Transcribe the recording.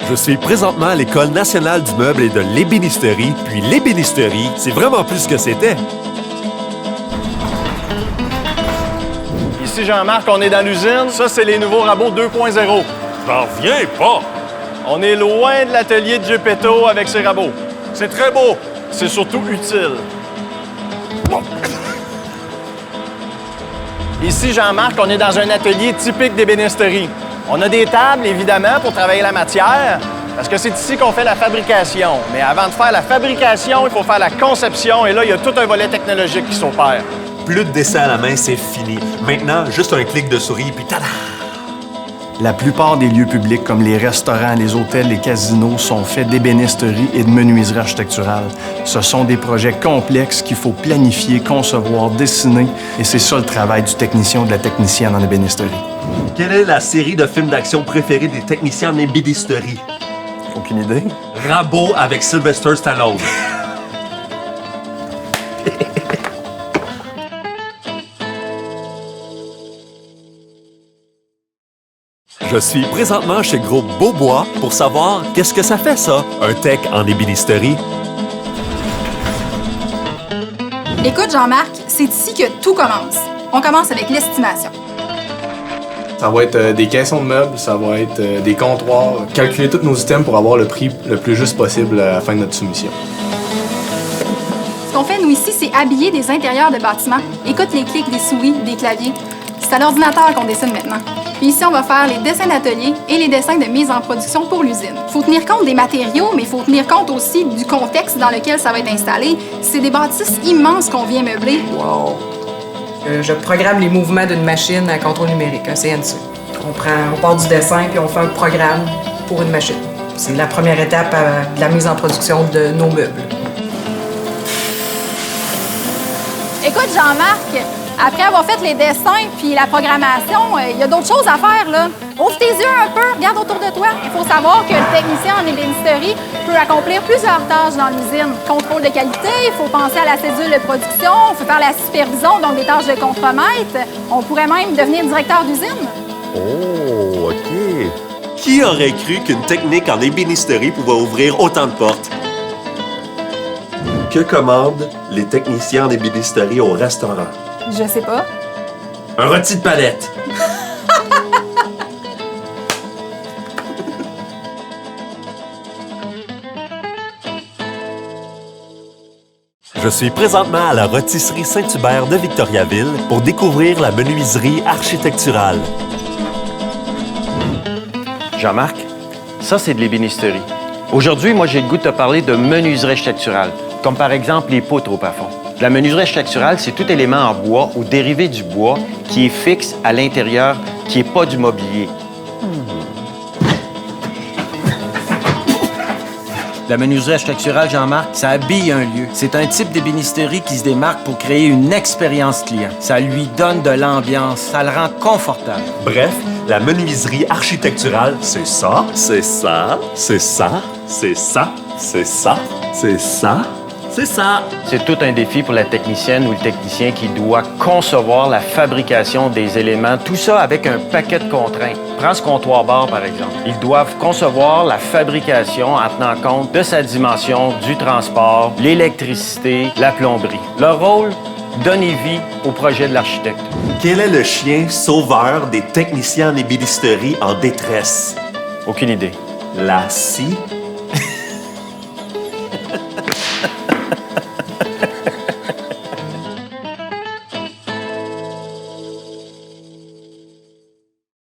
Je suis présentement à l'École nationale du meuble et de l'ébénisterie, puis l'ébénisterie, c'est vraiment plus ce que c'était. Ici Jean-Marc, on est dans l'usine. Ça, c'est les nouveaux rabots 2.0. J'en reviens pas! On est loin de l'atelier de Geppetto avec ses rabots. C'est très beau. C'est surtout utile. Ici, Jean-Marc, on est dans un atelier typique d'ébénisterie. On a des tables, évidemment, pour travailler la matière, parce que c'est ici qu'on fait la fabrication. Mais avant de faire la fabrication, il faut faire la conception, et là, il y a tout un volet technologique qui s'opère. Plus de dessin à la main, c'est fini. Maintenant, juste un clic de souris, puis tada! La plupart des lieux publics, comme les restaurants, les hôtels, les casinos, sont faits d'ébénisterie et de menuiserie architecturale. Ce sont des projets complexes qu'il faut planifier, concevoir, dessiner, et c'est ça le travail du technicien ou de la technicienne en ébénisterie. Quelle est la série de films d'action préférée des techniciens en ébénisterie? Aucune idée? Rabot avec Sylvester Stallone. Je suis présentement chez Groupe Beaubois pour savoir qu'est-ce que ça fait, ça, un tech en ébénisterie. Écoute, Jean-Marc, c'est ici que tout commence. On commence avec l'estimation. Ça va être des caissons de meubles, ça va être des comptoirs, calculer tous nos items pour avoir le prix le plus juste possible à la fin de notre soumission. Ce qu'on fait, nous, ici, c'est habiller des intérieurs de bâtiments. Écoute les clics des souris, des claviers. C'est à l'ordinateur qu'on dessine maintenant. Puis ici, on va faire les dessins d'atelier et les dessins de mise en production pour l'usine. Il faut tenir compte des matériaux, mais il faut tenir compte aussi du contexte dans lequel ça va être installé. C'est des bâtisses immenses qu'on vient meubler. Wow! Je programme les mouvements d'une machine à contrôle numérique, un CNC. On part du dessin puis on fait un programme pour une machine. C'est la première étape de la mise en production de nos meubles. Écoute, Jean-Marc, après avoir fait les dessins puis la programmation, il y a d'autres choses à faire, là. Ouvre tes yeux un peu, regarde autour de toi. Il faut savoir que le technicien en ébénisterie peut accomplir plusieurs tâches dans l'usine. Contrôle de qualité, il faut penser à la cédule de production, il faut faire la supervision, donc des tâches de contremaître. On pourrait même devenir directeur d'usine. Oh, OK. Qui aurait cru qu'une technique en ébénisterie pouvait ouvrir autant de portes? Que commandent les techniciens en ébénisterie au restaurant? Je sais pas. Un rôti de palette. Je suis présentement à la rôtisserie Saint-Hubert de Victoriaville pour découvrir la menuiserie architecturale. Jean-Marc, ça, c'est de l'ébénisterie. Aujourd'hui, moi, j'ai le goût de te parler de menuiserie architecturale, comme par exemple les poutres au plafond. La menuiserie architecturale, c'est tout élément en bois ou dérivé du bois qui est fixe à l'intérieur, qui n'est pas du mobilier. La menuiserie architecturale, Jean-Marc, ça habille un lieu. C'est un type d'ébénisterie qui se démarque pour créer une expérience client. Ça lui donne de l'ambiance, ça le rend confortable. Bref, la menuiserie architecturale, c'est ça, c'est ça, c'est ça, c'est ça, c'est ça, c'est ça, c'est ça. C'est tout un défi pour la technicienne ou le technicien qui doit concevoir la fabrication des éléments, tout ça avec un paquet de contraintes. Prends ce comptoir-bar, par exemple. Ils doivent concevoir la fabrication en tenant compte de sa dimension, du transport, l'électricité, la plomberie. Leur rôle, donner vie au projet de l'architecte. Quel est le chien sauveur des techniciens en ébénisterie en détresse? Aucune idée. La scie.